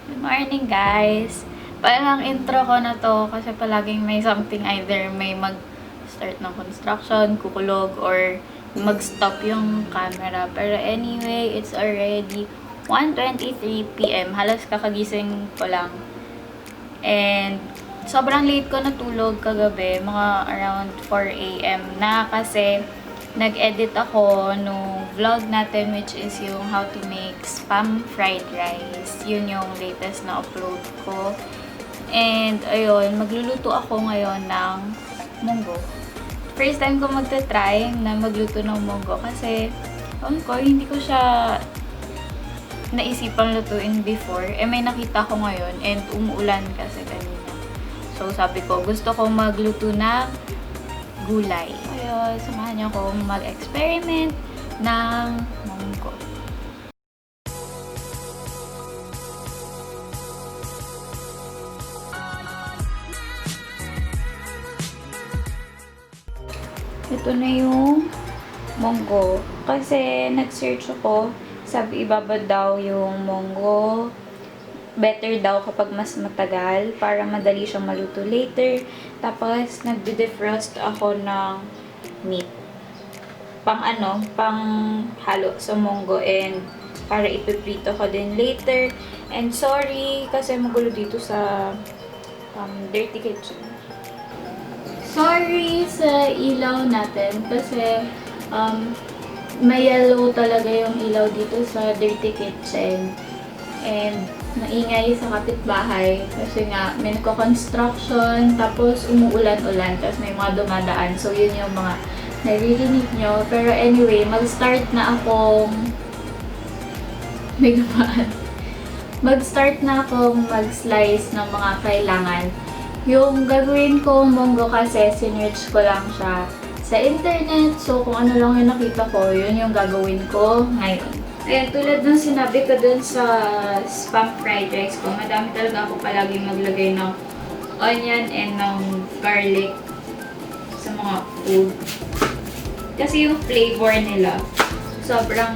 Good morning, guys! Parang intro ko na to kasi palaging may something, either may mag-start ng construction, kukulog, or mag-stop yung camera. Pero anyway, it's already 1:23 p.m. Halos kakagising ko lang. And sobrang late ko natulog kagabi, mga around 4 a.m. na kasi nag-edit ako nung vlog natin, which is yung how to make spam fried rice. Yun yung latest na upload ko. And ayun, magluluto ako ngayon ng monggo. First time ko magta-try na magluto ng monggo kasi hindi ko siya naisipang lutuin before. May nakita ko ngayon and umuulan kasi kanina. So sabi ko, gusto ko magluto ng gulay. Ayun, samahan niyo ako mag-experiment ng monggo. Ito na yung monggo. Kasi nag-search ako, sabi ibabad daw yung monggo. Better daw kapag mas matagal para madali siyang maluto later. Tapos, nagde-defrost ako ng meat. Pang halo sa monggo and para ipiprito ko din later. And sorry, kasi magulo dito sa dirty kitchen. Sorry sa ilaw natin kasi may yellow talaga yung ilaw dito sa dirty kitchen. And maingay sa kapitbahay kasi nga may nagko-construction, tapos umuulan-ulan, tapos may mga dumadaan. So, yun yung mga naririnig nyo. Pero anyway, mag-start na akong may dumaan. Mag-start na akong mag-slice ng mga kailangan. Yung gagawin ko monggo kasi, sinearch ko lang siya sa internet. So, kung ano lang yung nakita ko, yun yung gagawin ko ngayon. Ayan, tulad ng sinabi ko dun sa spam fried rice ko, madami talaga ako palagi maglagay ng onion and ng garlic sa mga food. Kasi yung flavor nila, sobrang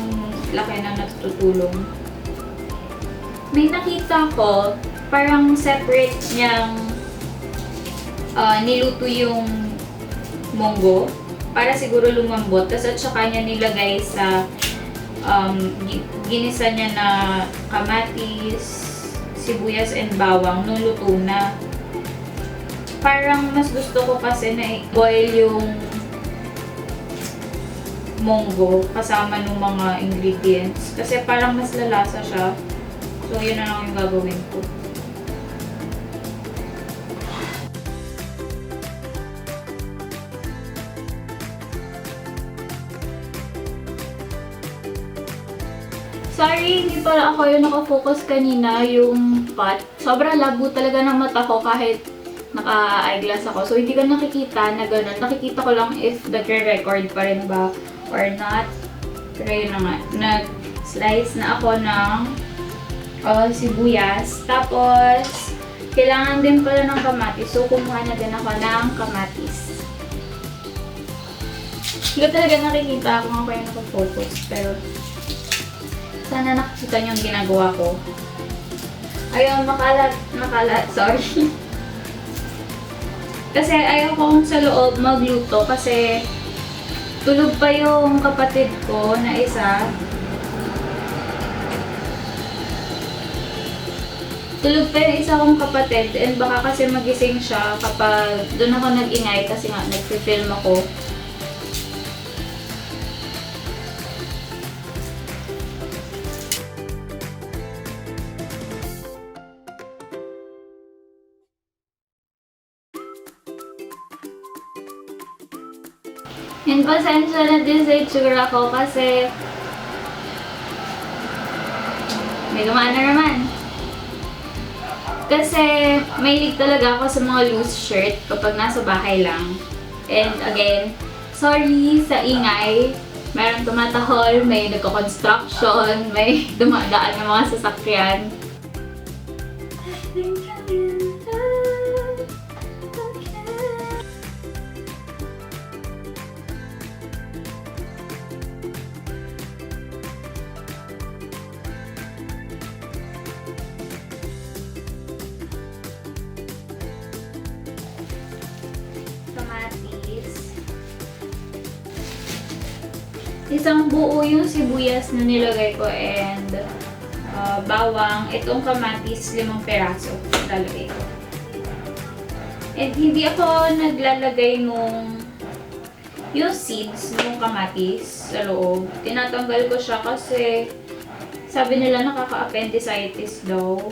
laki na natutulong. May nakita ko, parang separate niyang niluto yung monggo para siguro lumambot. Tapos at saka niya nilagay sa ginisa niya na kamatis, sibuyas, and bawang nung luto na. Parang mas gusto ko kasi na i-boil yung monggo kasama ng mga ingredients. Kasi parang mas lalasa siya. So, yun na lang yung gagawin ko. Sorry, hindi pala ako yung nakafocus kanina, yung pot. Sobrang labo talaga ng mata ko kahit naka-eyeglass ako. So, hindi ko nakikita na gano'n. Nakikita ko lang if nagre-record pa rin ba or not. Pero yun na nga. Nag-slice na ako ng sibuyas. Tapos, kailangan din pala ng kamatis. So, kumuha na din ako ng kamatis. Hindi ko talaga nakikita kung ako yung nakafocus. Pero, sana nakikita niyo yung ginagawa ko. Ayaw, makalat. Sorry. Kasi ayaw kong sa loob magluto kasi tulog pa yung kapatid ko na isa. Tulog pa yung isa kong kapatid and baka kasi magising siya kapag doon ako nag-ingay kasi nga nagpi-film ako. And pasensya na din sa itsura ko kasi may dumaan na naman. Kasi mahilig talaga ako sa mga loose shirt kapag nasa bahay lang. And again, sorry sa ingay. Mayroong tumatahol, may nagko-construction, may dumadaan ng mga sasakyan. Isang buo yung sibuyas na nilagay ko and bawang. Itong kamatis, 5 peraso lalagay ko. And hindi ako naglalagay yung seeds ng kamatis sa loob. Tinatanggal ko siya kasi sabi nila nakaka-appendicitis daw.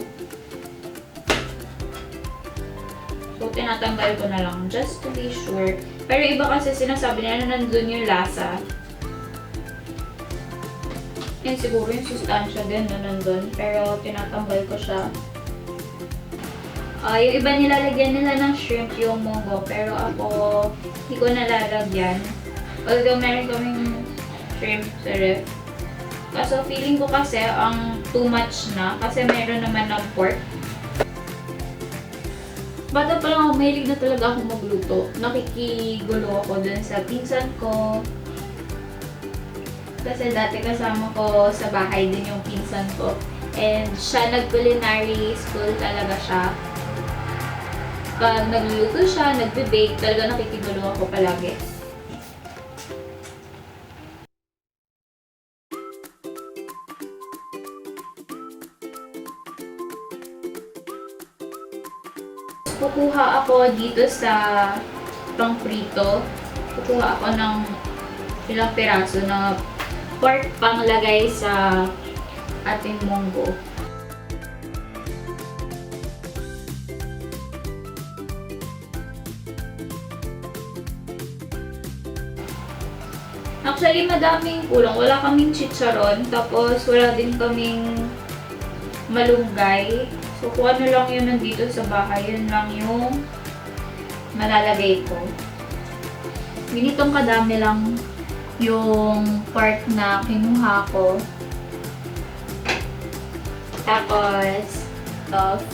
So, tinatanggal ko na lang just to be sure. Pero iba kasi sinasabi nila na nandun yung lasa. Yan siguro yung sustansya din na nandun. Pero tinatanggal ko siya. Yung iba nilalagyan nila ng shrimp yung Monggo. Pero ako, hindi ko nalalagyan. Although meron kaming shrimp sa ref. Kaso feeling ko kasi ang too much na. Kasi meron naman ng pork. Bata pa lang ako, mahilig na talaga ako magluto. Nakikigulo ako dun sa pinsan ko. Kasi dati kasama ko sa bahay din yung pinsan ko. And siya nag-culinary school talaga siya. Pag nagluluto siya, nagbe-bake, talaga nakikigulo ako palagi. Kukuha ako dito sa pang-prito. Kukuha ako ng ilang piraso na pork panglagay sa ating monggo. Actually, madaming kulang. Wala kaming chicharon, tapos wala din kaming malunggay. So, kung ano lang yun nandito sa bahay, yun lang yung malalagay ko. Ganitong kadami lang yung pork na kinuha ko. Tapos,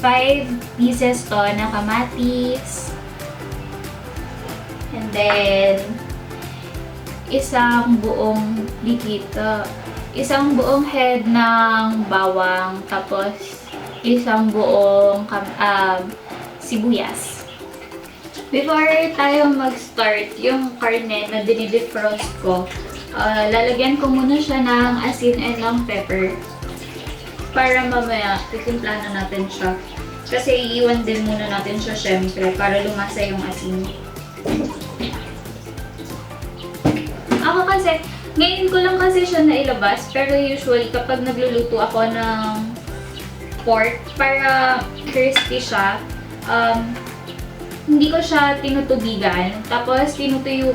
5 pieces to na kamatis. And then, isang buong isang buong head ng bawang, tapos isang buong sibuyas. Before tayo mag-start, yung karne na dinidefrost ko, lalagyan ko muna siya ng asin and ng pepper. Para mamaya, titimpla na natin siya. Kasi iiwan din muna natin siya syempre para lumasa yung asin. Ako kasi, ngayon ko lang kasi siya nailabas, pero usually kapag nagluluto ako ng pork, para crispy siya, hindi ko siya tinutubigan. Tapos, tinutuyo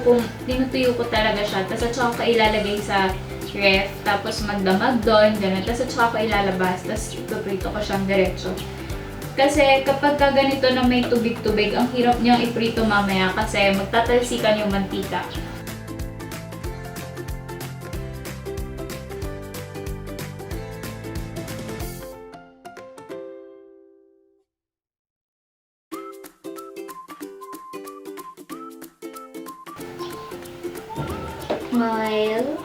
ko talaga siya. Tapos, at saka ko ilalagay sa ref. Tapos, magdamag doon, gano'n. Tapos, at saka ko ilalabas. Tapos, ipiprito ko siyang diretso. Kasi, kapag ka ganito na may tubig-tubig, ang hirap niyang iprito mamaya kasi magtatalsikan yung mantika. While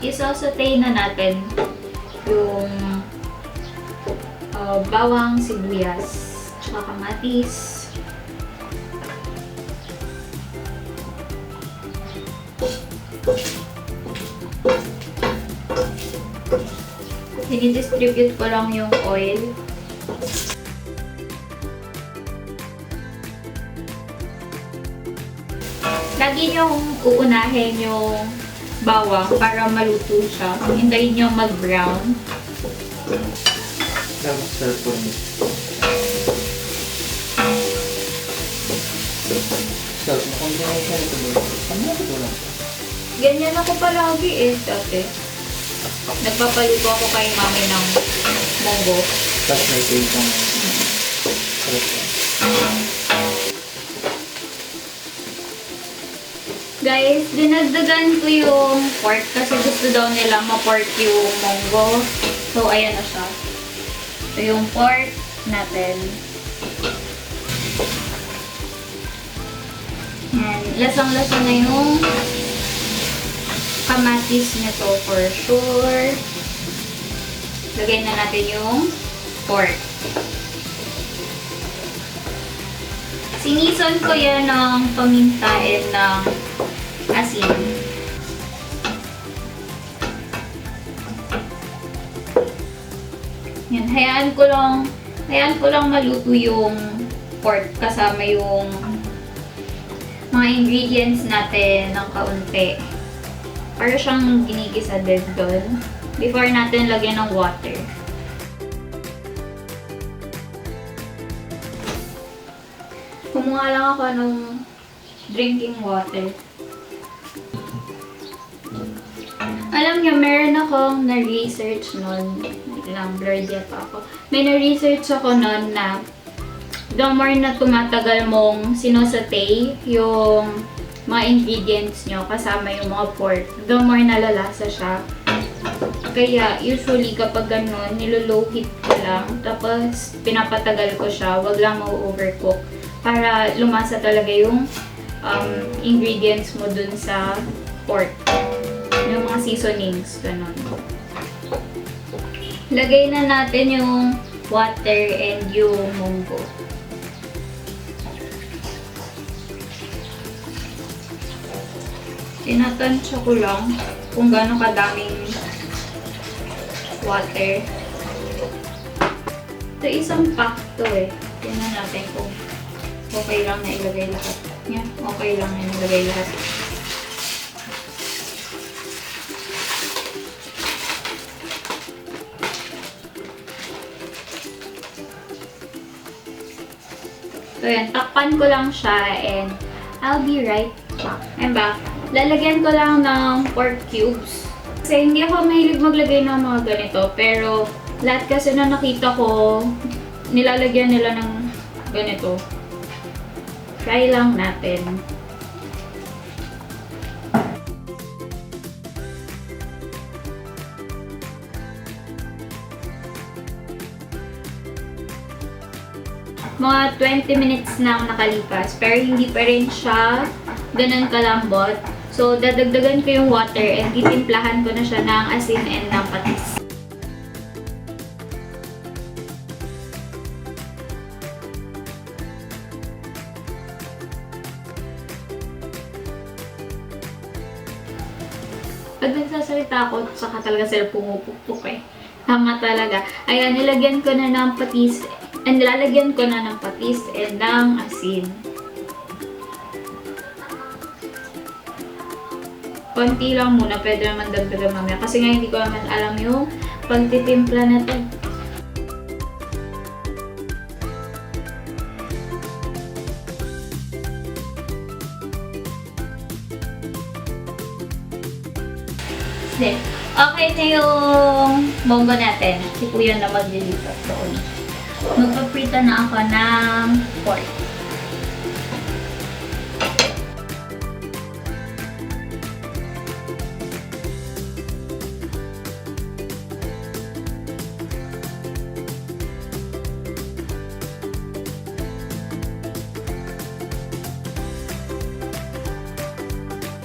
isasaute na natin yung bawang, sibuyas, tsaka kamatis. Dinidistribute ko lang yung oil. Lagi nyo uunahin yung bawang para maluto siya. Hintayin nyo mag-brown. Ganyan ako palagi dati. Nagpapaluto ako kay mami ng monggo. Tapos may taste ng Guys, dinagdagan ko yung pork kasi gusto daw nila ma-pork yung monggo. So, ayan na siya. So, yung pork natin. Yan. Lasang-lasa na yung kamatis nito for sure. Lagyan na natin yung pork. Sinison ko yan ng paminta and ng asin. Yan, hayaan ko lang maluto yung pork kasama yung mga ingredients natin ng kaunti. Para siyang ginigisa din doon before natin lagyan ng water. Kumuha lang ako ng drinking water. Alam niyo, meron akong na-research nun. Lang, blurred yata ako. May na-research ako nun na the more na tumatagal mong sinusatay yung mga ingredients nyo kasama yung mga pork, the more nalalasa siya. Kaya, usually kapag ganun, nilo-low heat ko lang. Tapos, pinapatagal ko siya. Wag lang ma-overcook. Para lumasa talaga yung ingredients mo dun sa pork. Yung mga seasonings, ganun. Lagay na natin yung water and yung monggo. Tinatansya ko lang kung gaano kadaming water. Ito isang pack to eh. Tingnan natin kung okay lang na ilagay lahat. Yeah, okay lang na ilagay lahat. So yan, takpan ko lang siya and I'll be right back. And back. Lalagyan ko lang ng pork cubes. Kasi hindi ako mahilig maglagay ng mga ganito. Pero lahat kasi na nakita ko, nilalagyan nila ng ganito. Try lang natin. Mga 20 minutes na ang nakalipas, pero hindi pa rin siya ganun kalambot. So, dadagdagan ko yung water and titimplahan ko na siya ng asin and ng patis. Pag nagsasalita ako, saka talaga sila pumupukpuk eh. Tama talaga. Ayan, nilagyan ko na ng patis. And lalagyan ko na ng patis and ng asin. Konti lang muna, pwede naman dagdagan mamaya. Kasi nga hindi ko naman alam yung pagtitimpla na to. Okay na yung monggo natin. Si Kuya na maglilipat doon. Magpaprito na ako ng pork.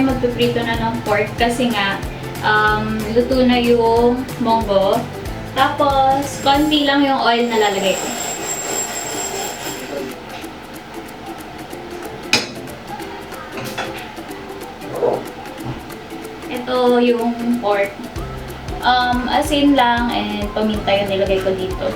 Magpaprito na ng pork kasi nga luto na yung monggo. Tapos, konti lang yung oil na lalagay ko. Ito yung pork. Asin lang and paminta yung nilagay ko dito.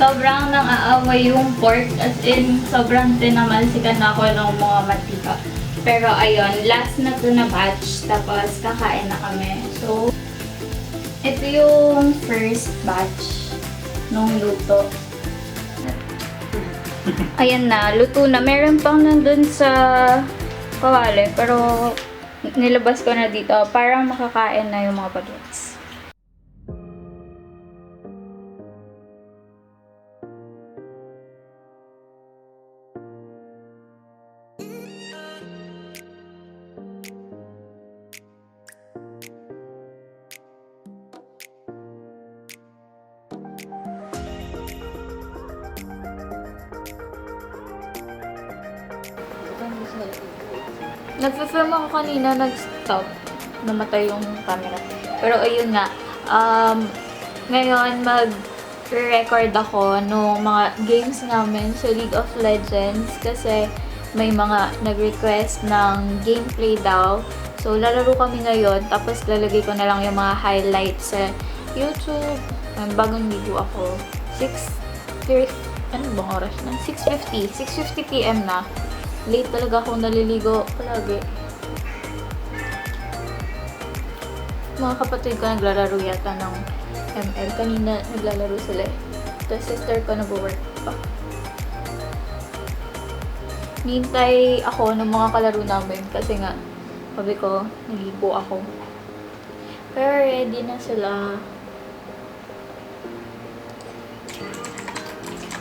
Sobrang nang-aaway yung pork, as in, sobrang tinamalsikan na ako ng mga mantika. Pero ayun, last na to na batch, tapos kakain na kami. So, ito yung first batch nung luto. Ayan na, luto na. Meron pang nandun sa kawali, pero nilabas ko na dito para makakain na yung mga bagets. Nagfe-film ako kanina, nag-stop. Namatay yung camera. Pero ayun nga, ngayon mag-record ako nung mga games namin sa League of Legends kasi may mga nag-request ng gameplay daw. So, lalaro kami ngayon, tapos lalagay ko na lang yung mga highlights sa YouTube. Bagong ligo ako. 6:30, ano bang oras na? 6:50 PM na. Late talaga akong naliligo palagi. Mga kapatid ko naglalaro yata ng ML. Kanina naglalaro sila eh. Tapos sister ko nag-work pa. Nihintay ako ng mga kalaro namin kasi nga sabi ko, naligo ako. Pero ready na sila.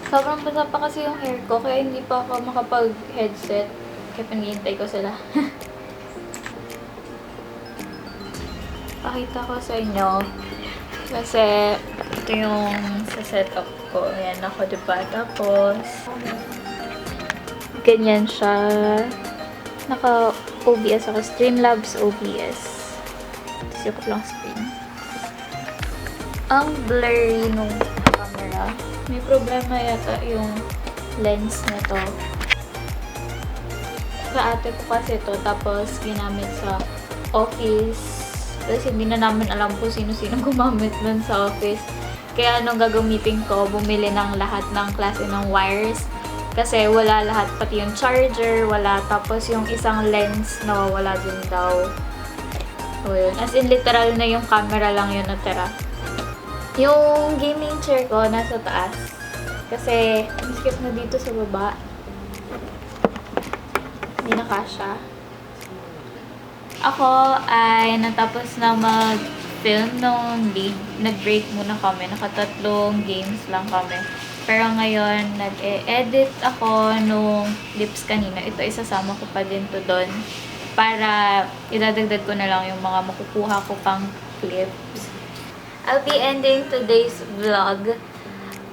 Sobrang basa pa kasi yung hair ko, kaya hindi pa ako makapag-headset. Kaya pinihintay ko sila. Pakita ko sa inyo. Kasi ito yung sa setup ko. Ayan ako, diba? Tapos, ganyan siya. Naka-OBS ako. Streamlabs OBS. Tapos yung lang screen. Ang blurry nung camera. May problema yata yung lens nito. Sa ate ko kasi ito, tapos ginamit sa office. Kasi hindi na namin alam kung sino-sino gumamit nun sa office. Kaya anong gagamitin ko, bumili ng lahat ng klase ng wires. Kasi wala lahat, pati yung charger, wala. Tapos yung isang lens, nawawala din daw. So yun. As in, literal na yung camera lang yun natira. Yung gaming chair ko, nasa taas. Kasi, skip na dito sa baba. Hindi na kasha. Ako ay natapos na mag-film nung league. Nag-break muna kami. Nakatatlong games lang kami. Pero ngayon, nag-edit ako nung clips kanina. Ito, isasama ko pa din to doon. Para idadagdag ko na lang yung mga makukuha ko pang clips. I'll be ending today's vlog.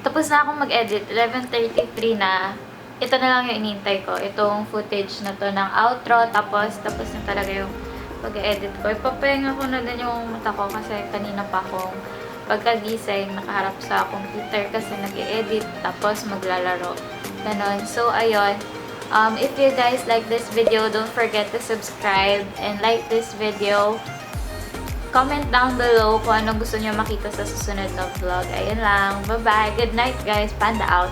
Tapos na akong mag-edit. 11:33 na. Ito na lang yung inintay ko. Itong footage na to ng outro. Tapos na talaga yung pag-edit ko. Ipapahinga ko na din yung mata ko kasi kanina pa akong pagkagising nakaharap sa computer kasi nag-edit. Tapos maglalaro. Ganon. So, ayun. If you guys like this video, don't forget to subscribe and like this video. Comment down below kung ano gusto niyo makita sa susunod na vlog. Ayun lang. Bye-bye. Good night, guys. Panda out.